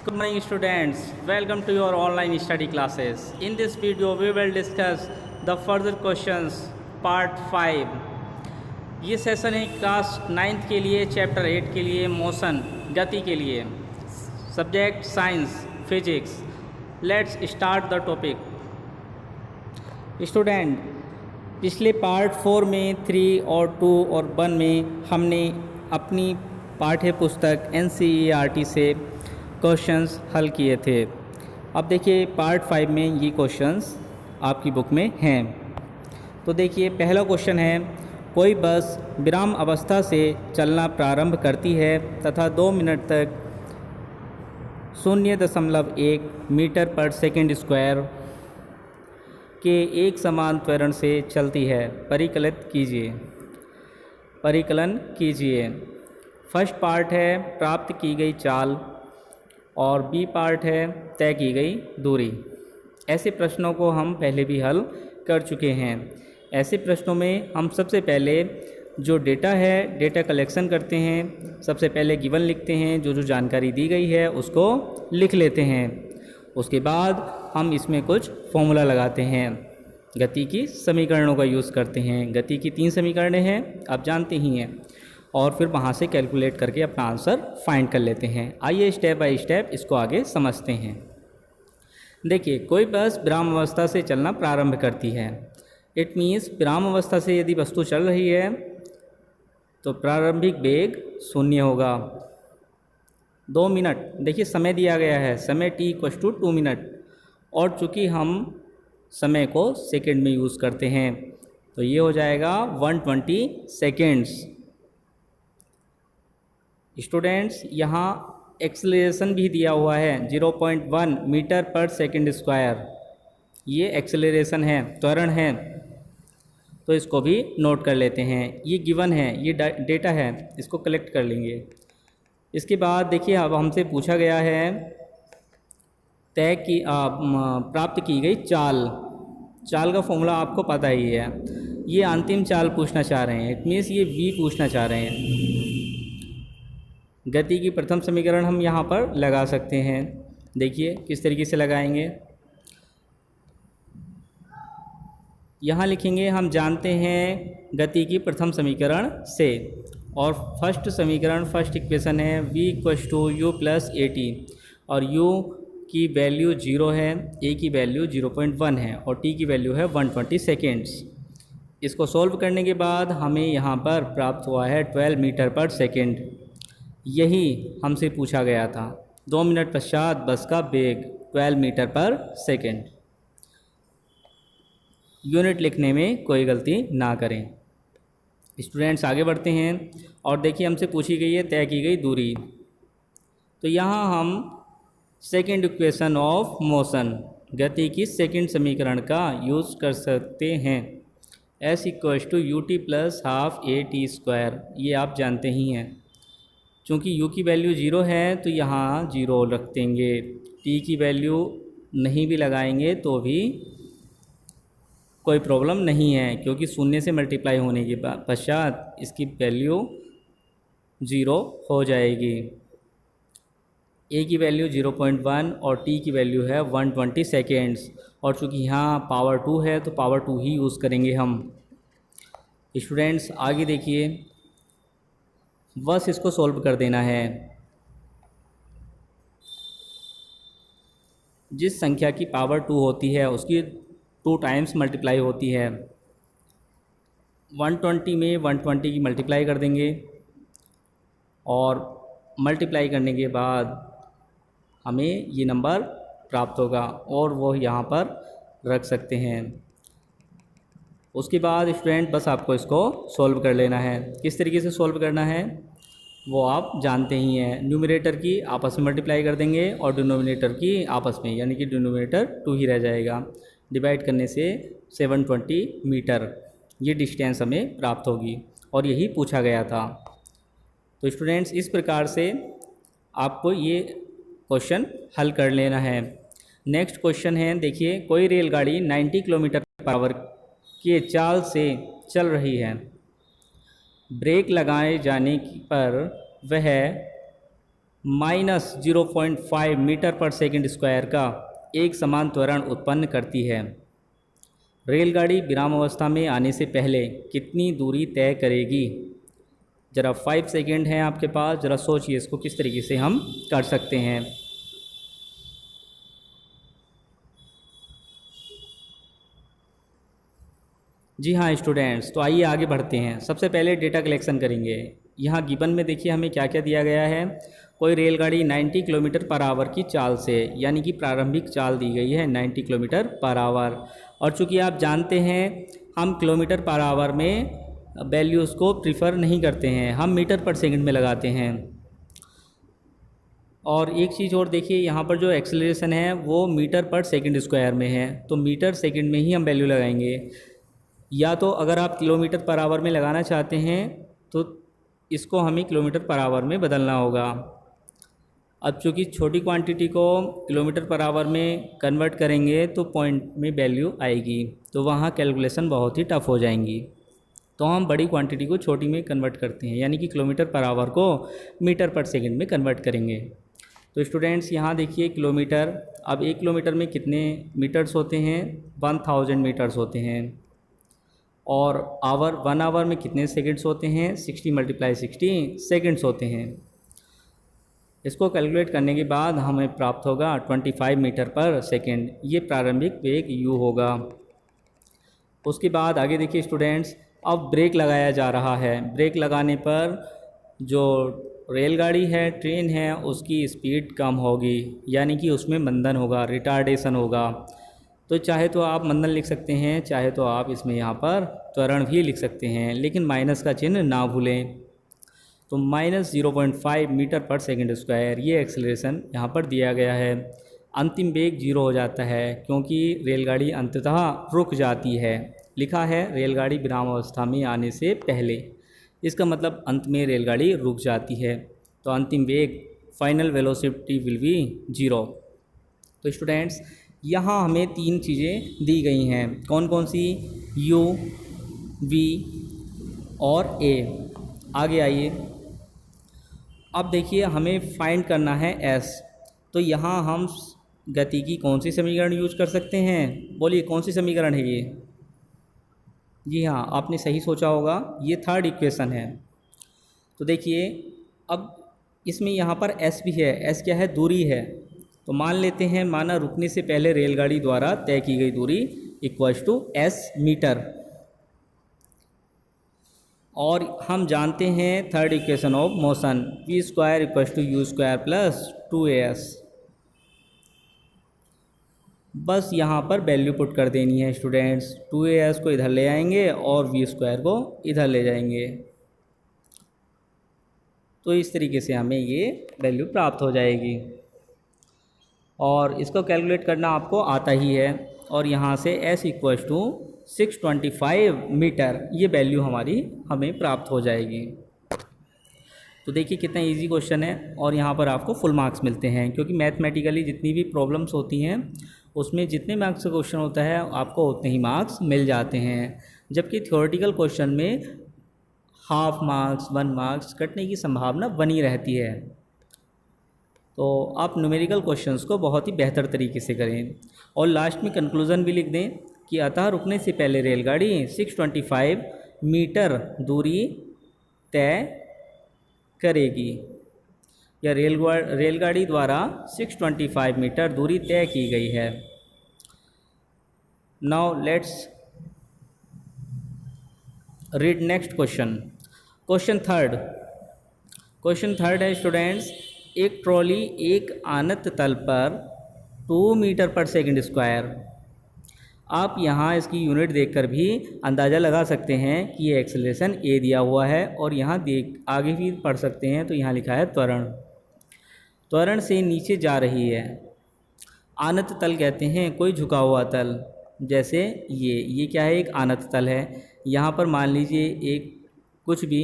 Good morning students, welcome to your online study classes. In this video we will discuss the further questions part 5. ये session है class 9th के लिए, chapter 8 के लिए, motion गति के लिए, subject science physics. Let's start the topic. Student, पिछले पार्ट 4 में 3 और 2 और 1 में हमने अपनी पाठ्य पुस्तक NCERT से क्वेश्चंस हल किए थे. अब देखिए पार्ट 5 में ये क्वेश्चंस आपकी बुक में हैं. तो देखिए पहला क्वेश्चन है, कोई बस विराम अवस्था से चलना प्रारंभ करती है तथा 2 मिनट तक 0.1 मीटर पर सेकंड स्क्वायर के एक समान त्वरण से चलती है. परिकलन कीजिए. फर्स्ट पार्ट है प्राप्त की गई चाल और बी पार्ट है तय की गई दूरी. ऐसे प्रश्नों को हम पहले भी हल कर चुके हैं. ऐसे प्रश्नों में हम सबसे पहले जो डेटा है डेटा कलेक्शन करते हैं. सबसे पहले गिवन लिखते हैं, जो जानकारी दी गई है उसको लिख लेते हैं. उसके बाद हम इसमें कुछ फॉर्मूला लगाते हैं, गति की समीकरणों का यूज़ करते हैं. गति की 3 समीकरणें हैं, आप जानते ही हैं, और फिर वहाँ से कैलकुलेट करके अपना आंसर फाइंड कर लेते हैं. आइए स्टेप बाय स्टेप इसको आगे समझते हैं. देखिए कोई बस विराम अवस्था से चलना प्रारंभ करती है. इट मीन्स विराम अवस्था से यदि वस्तु चल रही है तो प्रारंभिक वेग 0 होगा. 2 मिनट, देखिए समय दिया गया है, समय t = 2 मिनट, और चूँकि हम समय को सेकेंड में यूज़ करते हैं तो ये हो जाएगा 120 सेकेंड्स. स्टूडेंट्स, यहाँ एक्सेलरेशन भी दिया हुआ है 0.1 मीटर पर सेकंड स्क्वायर. ये एक्सेलरेशन है, त्वरण है, तो इसको भी नोट कर लेते हैं. ये गिवन है, ये डेटा है, इसको कलेक्ट कर लेंगे. इसके बाद देखिए अब हमसे पूछा गया है प्राप्त की गई चाल. चाल का फॉर्मूला आपको पता ही है. ये अंतिम चाल पूछना चाह रहे हैं, इट मीन्स ये v पूछना चाह रहे हैं. गति की प्रथम समीकरण हम यहाँ पर लगा सकते हैं. देखिए किस तरीके से लगाएंगे. यहाँ लिखेंगे, हम जानते हैं गति की प्रथम समीकरण से, और फर्स्ट समीकरण फर्स्ट इक्वेशन है v = u + at, और u की वैल्यू 0 है, a की वैल्यू 0.1 है, और t की वैल्यू है 120 सेकेंड्स. इसको सॉल्व करने के बाद हमें यहाँ पर प्राप्त हुआ है 12 मीटर पर सेकेंड. यही हमसे पूछा गया था. 2 मिनट पश्चात बस का वेग 12 मीटर पर सेकेंड. यूनिट लिखने में कोई गलती ना करें. स्टूडेंट्स आगे बढ़ते हैं, और देखिए हमसे पूछी गई है तय की गई दूरी. तो यहाँ हम सेकेंड इक्वेशन ऑफ मोशन, गति की सेकेंड समीकरण का यूज़ कर सकते हैं. s = ut + ½ at². ये आप जानते ही हैं. चूँकि u की वैल्यू 0 है तो यहाँ 0 रख देंगे. t की वैल्यू नहीं भी लगाएंगे तो भी कोई प्रॉब्लम नहीं है, क्योंकि 0 से मल्टीप्लाई होने के पश्चात इसकी वैल्यू 0 हो जाएगी. a की वैल्यू 0.1 और t की वैल्यू है 120 सेकेंड्स, और चूँकि यहाँ पावर 2 है तो पावर 2 ही यूज़ करेंगे हम. स्टूडेंट्स आगे देखिए, बस इसको सॉल्व कर देना है. जिस संख्या की पावर 2 होती है उसकी 2 टाइम्स मल्टीप्लाई होती है. 120 में 120 की मल्टीप्लाई कर देंगे, और मल्टीप्लाई करने के बाद हमें ये नंबर प्राप्त होगा, और वो यहाँ पर रख सकते हैं. उसके बाद स्टूडेंट बस आपको इसको सॉल्व कर लेना है. किस तरीके से सॉल्व करना है वो आप जानते ही हैं. न्यूमरेटर की आपस में मल्टीप्लाई कर देंगे और डिनोमिनेटर की आपस में, यानी कि डिनोमिनेटर 2 ही रह जाएगा. डिवाइड करने से 720 मीटर ये डिस्टेंस हमें प्राप्त होगी, और यही पूछा गया था. तो स्टूडेंट्स इस प्रकार से आपको ये क्वेश्चन हल कर लेना है. नेक्स्ट क्वेश्चन है, देखिए कोई रेलगाड़ी 90 किलोमीटर/आवर के चाल से चल रही है. ब्रेक लगाए जाने पर वह माइनस 0.5 मीटर पर सेकंड स्क्वायर का एक समान त्वरण उत्पन्न करती है। रेलगाड़ी विराम अवस्था में आने से पहले कितनी दूरी तय करेगी? ज़रा 5 सेकंड हैं आपके पास, ज़रा सोचिए इसको किस तरीके से हम कर सकते हैं। जी हाँ स्टूडेंट्स, तो आइए आगे बढ़ते हैं। सबसे पहले डेटा कलेक्शन करेंगे। यहाँ गिवन में देखिए हमें क्या क्या दिया गया है। कोई रेलगाड़ी 90 किलोमीटर पर आवर की चाल से, यानी कि प्रारंभिक चाल दी गई है 90 किलोमीटर पर आवर। और चूँकि आप जानते हैं हम किलोमीटर पर आवर में वैल्यूज़ को प्रीफर नहीं करते हैं, हम मीटर पर सेकंड में लगाते हैं। और एक चीज़ और देखिए, यहाँ पर जो एक्सेलरेशन है वो मीटर पर सेकंड स्क्वायर में है, तो मीटर सेकंड में ही हम वैल्यू लगाएंगे। या तो अगर आप किलोमीटर पर आवर में लगाना चाहते हैं तो इसको हमें किलोमीटर पर आवर में बदलना होगा। अब चूँकि छोटी क्वांटिटी को किलोमीटर पर आवर में कन्वर्ट करेंगे तो पॉइंट में वैल्यू आएगी, तो वहाँ कैलकुलेशन बहुत ही टफ हो जाएंगी। तो हम बड़ी क्वांटिटी को छोटी में कन्वर्ट करते हैं, यानी कि किलोमीटर पर आवर को मीटर पर सेकंड में कन्वर्ट करेंगे। तो स्टूडेंट्स यहाँ देखिए किलोमीटर, अब 1 किलोमीटर में कितने मीटर्स होते हैं? 1000 मीटर्स होते हैं। और आवर, 1 आवर में कितने सेकंड्स होते हैं? 60 × 60 सेकंड्स होते हैं। इसको कैलकुलेट करने के बाद हमें प्राप्त होगा 25 मीटर पर सेकंड, ये प्रारंभिक वेग u होगा। उसके बाद आगे देखिए स्टूडेंट्स, अब ब्रेक लगाया जा रहा है। ब्रेक लगाने पर जो रेलगाड़ी है, ट्रेन है, उसकी स्पीड कम होगी, यानी कि उसमें मंदन होगा, रिटार्डेशन होगा। तो चाहे तो आप मंदन लिख सकते हैं, चाहे तो आप इसमें यहाँ पर त्वरण भी लिख सकते हैं, लेकिन माइनस का चिन्ह ना भूलें। तो माइनस 0.5 मीटर पर सेकंड स्क्वायर, ये एक्सेलरेशन यहाँ पर दिया गया है। अंतिम वेग 0 हो जाता है क्योंकि रेलगाड़ी अंततः रुक जाती है। लिखा है रेलगाड़ी विराम अवस्था में आने से पहले, इसका मतलब अंत में रेलगाड़ी रुक जाती है। तो अंतिम वेग, फाइनल वेलोसिटी विल बी 0। तो स्टूडेंट्स यहाँ हमें 3 चीज़ें दी गई हैं। कौन कौन सी? u, v और a। आगे आइए, अब देखिए हमें फाइंड करना है s। तो यहाँ हम गति की कौन सी समीकरण यूज कर सकते हैं? बोलिए कौन सी समीकरण है ये? जी हाँ, आपने सही सोचा होगा, ये थर्ड इक्वेशन है। तो देखिए अब इसमें यहाँ पर s भी है। s क्या है? दूरी है। तो मान लेते हैं, माना रुकने से पहले रेलगाड़ी द्वारा तय की गई दूरी इक्वल्स टू s मीटर। और हम जानते हैं third equation of motion, v square equals to u square plus 2as। बस यहाँ पर वैल्यू पुट कर देनी है स्टूडेंट्स। 2as को इधर ले आएंगे और v स्क्वायर को इधर ले जाएंगे, तो इस तरीके से हमें ये वैल्यू प्राप्त हो जाएगी। और इसको कैलकुलेट करना आपको आता ही है। और यहाँ से s इक्वल्स टू 625 मीटर, ये वैल्यू हमें प्राप्त हो जाएगी। तो देखिए कितना इजी क्वेश्चन है, और यहाँ पर आपको फुल मार्क्स मिलते हैं, क्योंकि मैथमेटिकली जितनी भी प्रॉब्लम्स होती हैं उसमें जितने मार्क्स का क्वेश्चन होता है आपको उतने ही मार्क्स मिल जाते हैं। जबकि थ्योरेटिकल क्वेश्चन में हाफ मार्क्स, 1 मार्क्स कटने की संभावना बनी रहती है। तो आप न्यूमेरिकल क्वेश्चंस को बहुत ही बेहतर तरीके से करें। और लास्ट में कंक्लूज़न भी लिख दें कि अतः रुकने से पहले रेलगाड़ी 625 मीटर दूरी तय करेगी, या रेलगाड़ी द्वारा 625 मीटर दूरी तय की गई है। Now let's read next question. Question third है स्टूडेंट्स, एक ट्रॉली एक आनत तल पर 2 मीटर पर सेकंड स्क्वायर। आप यहाँ इसकी यूनिट देखकर भी अंदाज़ा लगा सकते हैं कि ये एक्सेलरेशन a दिया हुआ है, और यहाँ आगे भी पढ़ सकते हैं, तो यहाँ लिखा है त्वरण से नीचे जा रही है। आनत तल कहते हैं कोई झुका हुआ तल, जैसे ये क्या है? एक आनत तल है। यहाँ पर मान लीजिए एक कुछ भी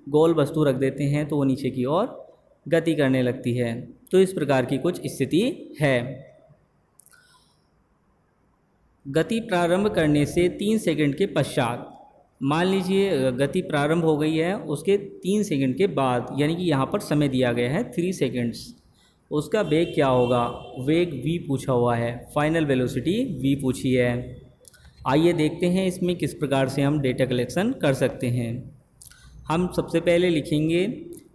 गोल वस्तु रख देते हैं तो वो नीचे की ओर गति करने लगती है। तो इस प्रकार की कुछ स्थिति है। गति प्रारंभ करने से 3 सेकंड के पश्चात, मान लीजिए गति प्रारंभ हो गई है उसके 3 सेकंड के बाद, यानी कि यहाँ पर समय दिया गया है 3 सेकंड्स। उसका वेग क्या होगा? वेग v पूछा हुआ है, फाइनल वेलोसिटी v पूछी है। आइए देखते हैं इसमें किस प्रकार से हम डेटा कलेक्शन कर सकते हैं। हम सबसे पहले लिखेंगे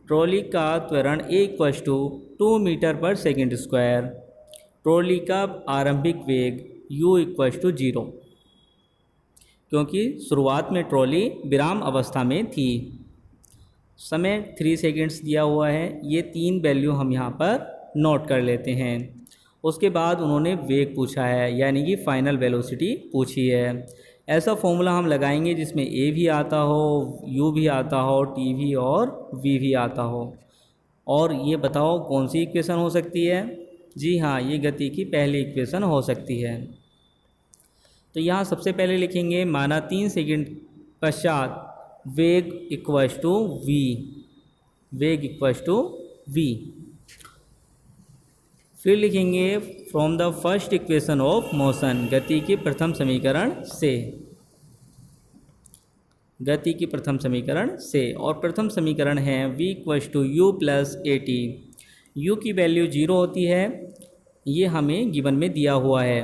ट्रॉली का त्वरण a = 2 मीटर पर सेकंड स्क्वायर, ट्रॉली का आरंभिक वेग u = 0, क्योंकि शुरुआत में ट्रॉली विराम अवस्था में थी। समय 3 सेकंड्स दिया हुआ है, ये 3 वैल्यू हम यहाँ पर नोट कर लेते हैं। उसके बाद उन्होंने वेग पूछा है, यानी कि फाइनल वेलोसिटी पूछी है। ऐसा फॉर्मूला हम लगाएंगे जिसमें a भी आता हो, u भी आता हो, t भी और v भी आता हो। और ये बताओ कौन सी इक्वेशन हो सकती है? जी हाँ, ये गति की पहली इक्वेशन हो सकती है। तो यहाँ सबसे पहले लिखेंगे माना 3 सेकंड पश्चात वेग इक्वल्स टू v, वेग इक्वल्स टू v। फिर लिखेंगे from the first equation of motion, गति के प्रथम समीकरण से, गति के प्रथम समीकरण से। और प्रथम समीकरण है v = u + at। u की वैल्यू 0 होती है, ये हमें गिवन में दिया हुआ है।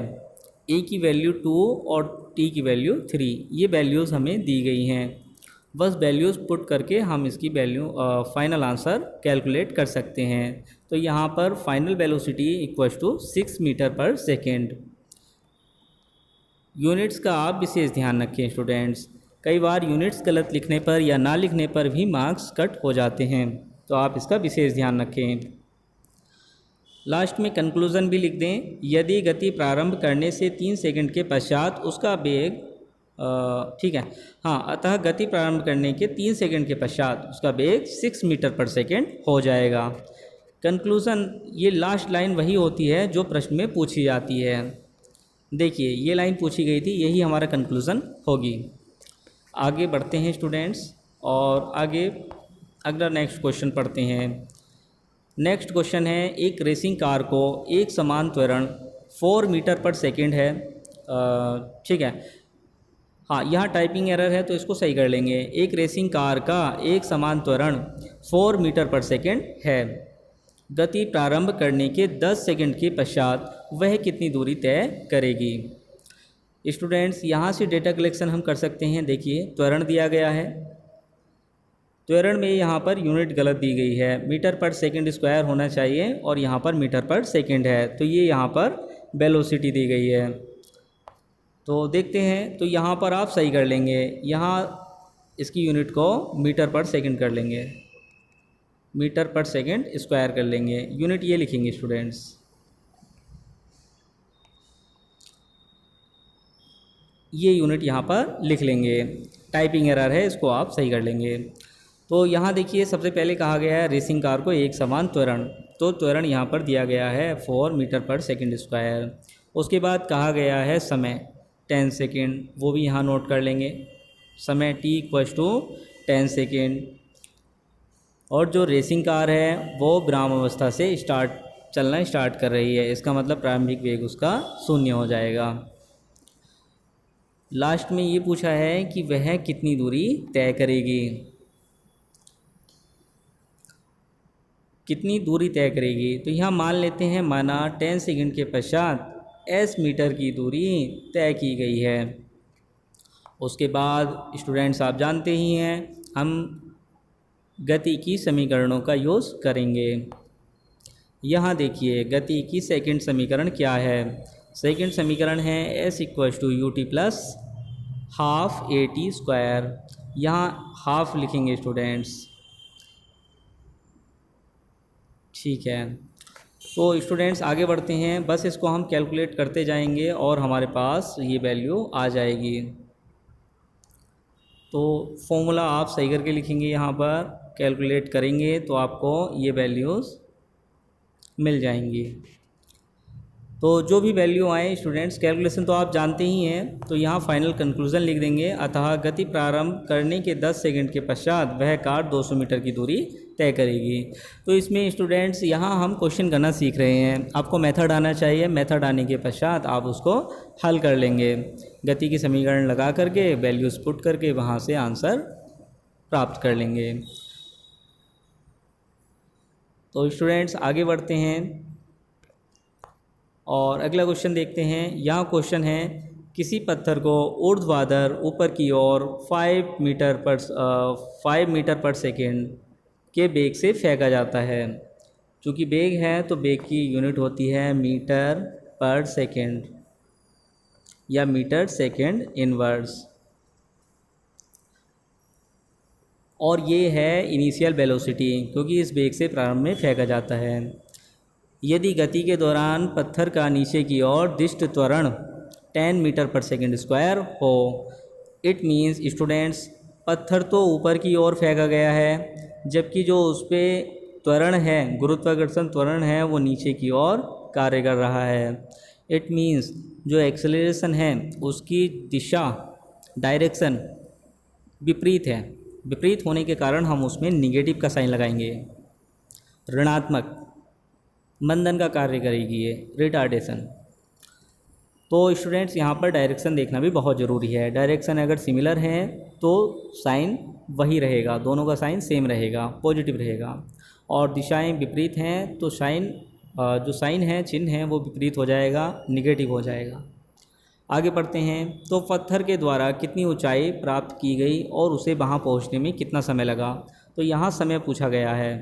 a की वैल्यू 2 और t की वैल्यू 3, ये वैल्यूज़ हमें दी गई हैं। बस वैल्यूज़ पुट करके हम इसकी वैल्यू फाइनल आंसर कैलकुलेट कर सकते हैं। तो यहाँ पर फाइनल वेलोसिटी = 6 मीटर पर सेकेंड। यूनिट्स का आप विशेष ध्यान रखें स्टूडेंट्स, कई बार यूनिट्स गलत लिखने पर या ना लिखने पर भी मार्क्स कट हो जाते हैं, तो आप इसका विशेष ध्यान रखें। लास्ट में कंक्लूज़न भी लिख दें, यदि गति प्रारंभ करने से 3 सेकंड के पश्चात उसका वेग ठीक है, हाँ, अतः गति प्रारंभ करने के 3 सेकंड के पश्चात उसका वेग 6 मीटर पर सेकंड हो जाएगा। कंक्लूज़न, ये लास्ट लाइन वही होती है जो प्रश्न में पूछी जाती है। देखिए ये लाइन पूछी गई थी, यही हमारा कंक्लूज़न होगी। आगे बढ़ते हैं स्टूडेंट्स, और आगे अगला नेक्स्ट क्वेश्चन पढ़ते हैं। नेक्स्ट क्वेश्चन है, एक रेसिंग कार को एक समान त्वरण 4 मीटर पर सेकंड है, ठीक है, हाँ यहाँ टाइपिंग एरर है तो इसको सही कर लेंगे। एक रेसिंग कार का एक समान त्वरण 4 मीटर पर सेकंड है, गति प्रारंभ करने के 10 सेकंड के पश्चात वह कितनी दूरी तय करेगी? स्टूडेंट्स यहाँ से डेटा कलेक्शन हम कर सकते हैं। देखिए त्वरण दिया गया है, त्वरण में यहाँ पर यूनिट गलत दी गई है, मीटर पर सेकंड स्क्वायर होना चाहिए और यहाँ पर मीटर पर सेकंड है, तो ये यहाँ पर वेलोसिटी दी गई है। तो देखते हैं, तो यहाँ पर आप सही कर लेंगे, यहाँ इसकी यूनिट को मीटर पर सेकंड कर लेंगे, मीटर पर सेकंड स्क्वायर कर लेंगे, यूनिट ये लिखेंगे स्टूडेंट्स। ये यूनिट यहाँ पर लिख लेंगे, टाइपिंग एरर है, इसको आप सही कर लेंगे। तो यहाँ देखिए सबसे पहले कहा गया है रेसिंग कार को एक समान त्वरण, तो त्वरण यहाँ पर दिया गया है 4 मीटर पर सेकंड स्क्वायर। उसके बाद कहा गया है समय 10 सेकंड, वो भी यहाँ नोट कर लेंगे, समय t = 10 सेकंड। और जो रेसिंग कार है वो विराम अवस्था से चलना स्टार्ट कर रही है, इसका मतलब प्रारंभिक वेग उसका 0 हो जाएगा। लास्ट में ये पूछा है कि वह कितनी दूरी तय करेगी, कितनी दूरी तय करेगी। तो यहाँ मान लेते हैं माना 10 सेकंड के पश्चात s मीटर की दूरी तय की गई है। उसके बाद स्टूडेंट्स आप जानते ही हैं हम गति की समीकरणों का यूज़ करेंगे। यहाँ देखिए गति की सेकंड समीकरण क्या है, सेकंड समीकरण है s = ut + हाफ at²। यहाँ हाफ लिखेंगे स्टूडेंट्स, ठीक है। तो स्टूडेंट्स आगे बढ़ते हैं, बस इसको हम कैलकुलेट करते जाएंगे और हमारे पास ये वैल्यू आ जाएगी। तो फॉर्मूला आप सही करके लिखेंगे, यहाँ पर कैलकुलेट करेंगे तो आपको ये वैल्यूज़ मिल जाएंगी। तो जो भी वैल्यू आए स्टूडेंट्स, कैलकुलेशन तो आप जानते ही हैं, तो यहाँ फाइनल कंक्लूज़न लिख देंगे, अतः गति प्रारंभ करने के 10 सेकंड के पश्चात वह कार 200 मीटर की दूरी तय करेगी। तो इसमें स्टूडेंट्स यहाँ हम क्वेश्चन करना सीख रहे हैं। आपको मेथड आना चाहिए, मेथड आने के पश्चात आप उसको हल कर लेंगे। गति की समीकरण लगा करके वैल्यूज़ पुट करके वहाँ से आंसर प्राप्त कर लेंगे। तो स्टूडेंट्स आगे बढ़ते हैं और अगला क्वेश्चन देखते हैं। यहाँ क्वेश्चन है, किसी पत्थर को ऊर्ध्वाधर ऊपर की ओर 5 मीटर पर सेकेंड के बेग से फेंका जाता है। चूँकि बेग है तो बेग की यूनिट होती है मीटर पर सेकेंड या मीटर सेकेंड इनवर्स, और ये है इनिशियल वेलोसिटी क्योंकि इस बेग से प्रारंभ में फेंका जाता है। यदि गति के दौरान पत्थर का नीचे की ओर दिष्ट त्वरण 10 मीटर पर सेकेंड स्क्वायर हो, इट मीन्स स्टूडेंट्स पत्थर तो ऊपर की ओर फेंका गया है, जबकि जो उस पर त्वरण है, गुरुत्वाकर्षण त्वरण है, वो नीचे की ओर कार्य कर रहा है। इट मीन्स जो एक्सेलरेशन है उसकी दिशा, डायरेक्शन विपरीत है। विपरीत होने के कारण हम उसमें निगेटिव का साइन लगाएंगे। ऋणात्मक मंदन का कार्य करेगी ये, रिटार्डेशन। तो स्टूडेंट्स यहाँ पर डायरेक्शन देखना भी बहुत ज़रूरी है। डायरेक्शन अगर सिमिलर है तो साइन वही रहेगा, दोनों का साइन सेम रहेगा, पॉजिटिव रहेगा। और दिशाएं विपरीत हैं तो साइन, जो साइन है, चिन्ह है, वो विपरीत हो जाएगा, निगेटिव हो जाएगा। आगे बढ़ते हैं। तो पत्थर के द्वारा कितनी ऊंचाई प्राप्त की गई और उसे वहाँ पहुँचने में कितना समय लगा। तो यहाँ समय पूछा गया है।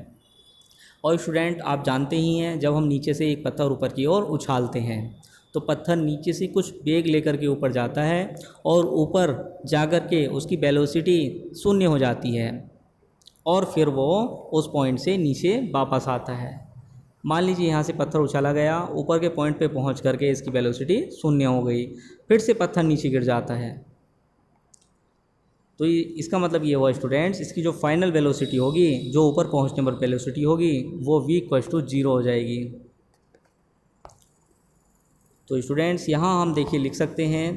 और स्टूडेंट आप जानते ही हैं, जब हम नीचे से एक पत्थर ऊपर की ओर उछालते हैं तो पत्थर नीचे से कुछ वेग लेकर के ऊपर जाता है और ऊपर जाकर के उसकी वेलोसिटी शून्य हो जाती है और फिर वो उस पॉइंट से नीचे वापस आता है। मान लीजिए यहाँ से पत्थर उछाला गया, ऊपर के पॉइंट पे पहुँच करके इसकी वेलोसिटी शून्य हो गई, फिर से पत्थर नीचे गिर जाता है। तो इसका मतलब ये हुआ स्टूडेंट्स, इसकी जो फाइनल वेलोसिटी होगी, जो ऊपर पहुँचने पर वेलोसिटी होगी, वो v = 0 हो जाएगी। तो स्टूडेंट्स यहाँ हम देखिए लिख सकते हैं,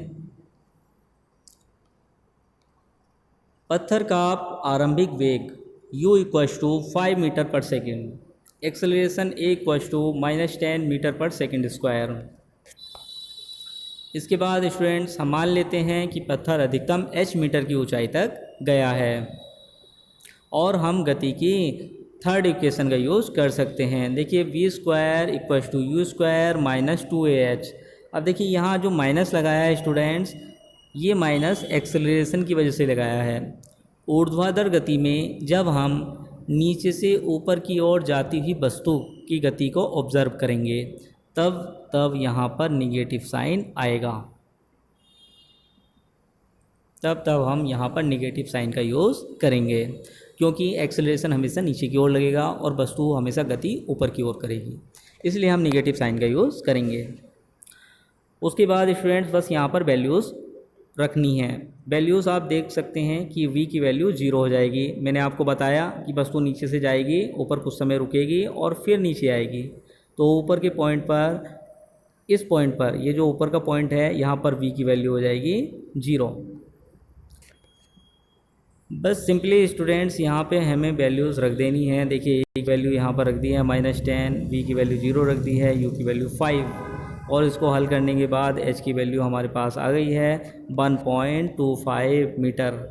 पत्थर का आरंभिक वेग u = 5 मीटर पर सेकेंड, एक्सेलरेशन a = -10 मीटर पर सेकेंड स्क्वायर। इसके बाद स्टूडेंट्स हम मान लेते हैं कि पत्थर अधिकतम h मीटर की ऊंचाई तक गया है और हम गति की थर्ड इक्वेशन का यूज़ कर सकते हैं। देखिए v² = u² - 2ah। अब देखिए यहाँ जो माइनस लगाया है स्टूडेंट्स, ये माइनस एक्सेलरेशन की वजह से लगाया है। ऊर्ध्वाधर गति में जब हम नीचे से ऊपर की ओर जाती हुई वस्तु की गति को ऑब्जर्व करेंगे तब यहाँ पर निगेटिव साइन आएगा, तब हम यहाँ पर निगेटिव साइन का यूज़ करेंगे, क्योंकि एक्सेलरेशन हमेशा नीचे की ओर लगेगा और वस्तु हमेशा गति ऊपर की ओर करेगी, इसलिए हम निगेटिव साइन का यूज़ करेंगे। उसके बाद स्टूडेंट्स बस यहाँ पर वैल्यूज़ रखनी है। वैल्यूज़ आप देख सकते हैं कि v की वैल्यू 0 हो जाएगी। मैंने आपको बताया कि वस्तु नीचे से जाएगी, ऊपर कुछ समय रुकेगी और फिर नीचे आएगी। तो ऊपर के पॉइंट पर, इस पॉइंट पर, ये जो ऊपर का पॉइंट है, यहाँ पर v की वैल्यू हो जाएगी 0। बस सिंपली स्टूडेंट्स यहाँ पे हमें वैल्यूज़ रख देनी है। देखिए एक वैल्यू यहाँ पर रख दी है -10, v की वैल्यू 0 रख दी है, u की वैल्यू 5, और इसको हल करने के बाद h की वैल्यू हमारे पास आ गई है 1.25 मीटर।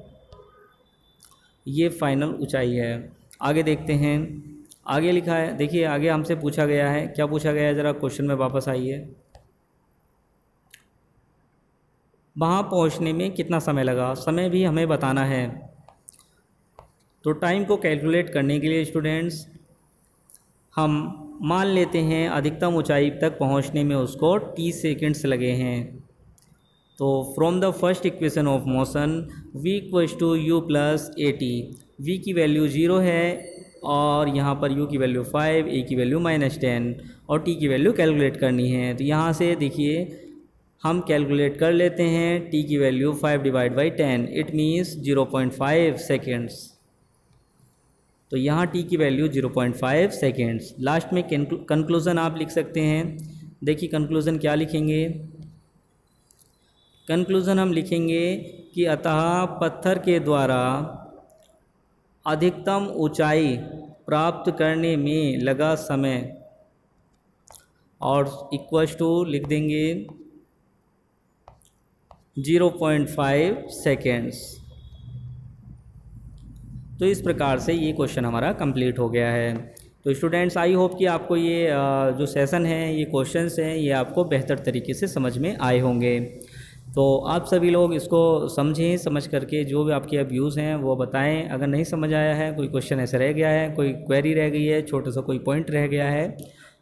ये फाइनल ऊंचाई है। आगे देखते हैं, आगे लिखा है, देखिए आगे हमसे पूछा गया है, क्या पूछा गया है, ज़रा क्वेश्चन में वापस आइए। वहाँ पहुँचने में कितना समय लगा, समय भी हमें बताना है। तो टाइम को कैलकुलेट करने के लिए स्टूडेंट्स हम मान लेते हैं अधिकतम ऊंचाई तक पहुँचने में उसको 30 सेकेंड्स लगे हैं। तो from the first equation of motion v = u + at, v की वैल्यू 0 है और यहाँ पर u की वैल्यू 5, a की वैल्यू -10 और t की वैल्यू कैलकुलेट करनी है। तो यहाँ से देखिए हम कैलकुलेट कर लेते हैं, t की वैल्यू 5/10, इट मीन्स 0.5 सेकेंड्स। तो यहाँ t की वैल्यू 0.5 सेकेंड्स। लास्ट में कंक्लूज़न आप लिख सकते हैं। देखिए कंक्लूज़न क्या लिखेंगे, कंक्लूज़न हम लिखेंगे कि अतः पत्थर के द्वारा अधिकतम ऊंचाई प्राप्त करने में लगा समय, और इक्वल्स टू लिख देंगे 0.5 सेकेंड्स। तो इस प्रकार से ये क्वेश्चन हमारा कंप्लीट हो गया है। तो स्टूडेंट्स, आई होप कि आपको ये जो सेशन है, ये क्वेश्चंस हैं, ये आपको बेहतर तरीके से समझ में आए होंगे। तो आप सभी लोग इसको समझें, समझ करके जो भी आपके व्यूज़ हैं वो बताएं। अगर नहीं समझ आया है, कोई क्वेश्चन ऐसा रह गया है, कोई क्वेरी रह गई है, छोटा सा कोई पॉइंट रह गया है,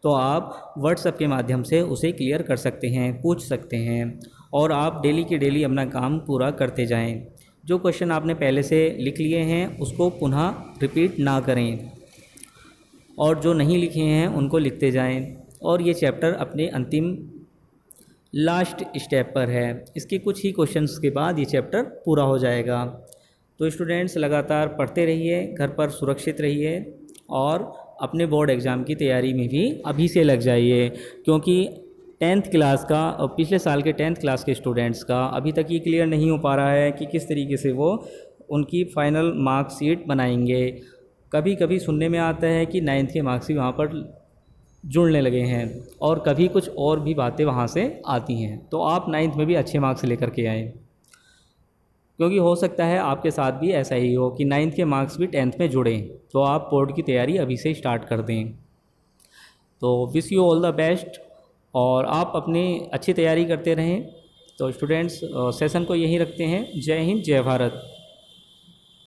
तो आप व्हाट्सएप के माध्यम से उसे क्लियर कर सकते हैं, पूछ सकते हैं, और आप डेली की डेली अपना काम पूरा करते जाएं। जो क्वेश्चन आपने पहले से लिख लिए हैं उसको पुनः रिपीट ना करें, और जो नहीं लिखे हैं उनको लिखते जाएं। और ये चैप्टर अपने अंतिम लास्ट स्टेप पर है, इसके कुछ ही क्वेश्चंस के बाद ये चैप्टर पूरा हो जाएगा। तो स्टूडेंट्स, लगातार पढ़ते रहिए, घर पर सुरक्षित रहिए, और अपने बोर्ड एग्ज़ाम की तैयारी में भी अभी से लग जाइए, क्योंकि 10th क्लास का, पिछले साल के 10th क्लास के स्टूडेंट्स का अभी तक ये क्लियर नहीं हो पा रहा है कि किस तरीके से वो उनकी फ़ाइनल मार्कशीट बनाएंगे। कभी कभी सुनने में आता है कि 9th के मार्क्स भी वहाँ पर जुड़ने लगे हैं, और कभी कुछ और भी बातें वहाँ से आती हैं। तो आप 9th में भी अच्छे मार्क्स लेकर के आएँ, क्योंकि हो सकता है आपके साथ भी ऐसा ही हो कि 9th के मार्क्स भी 10th में जुड़ें। तो आप बोर्ड की तैयारी अभी से स्टार्ट कर दें। तो wish you all the best, और आप अपनी अच्छी तैयारी करते रहें। तो स्टूडेंट्स, सेशन को यहीं रखते हैं। जय हिंद, जय भारत।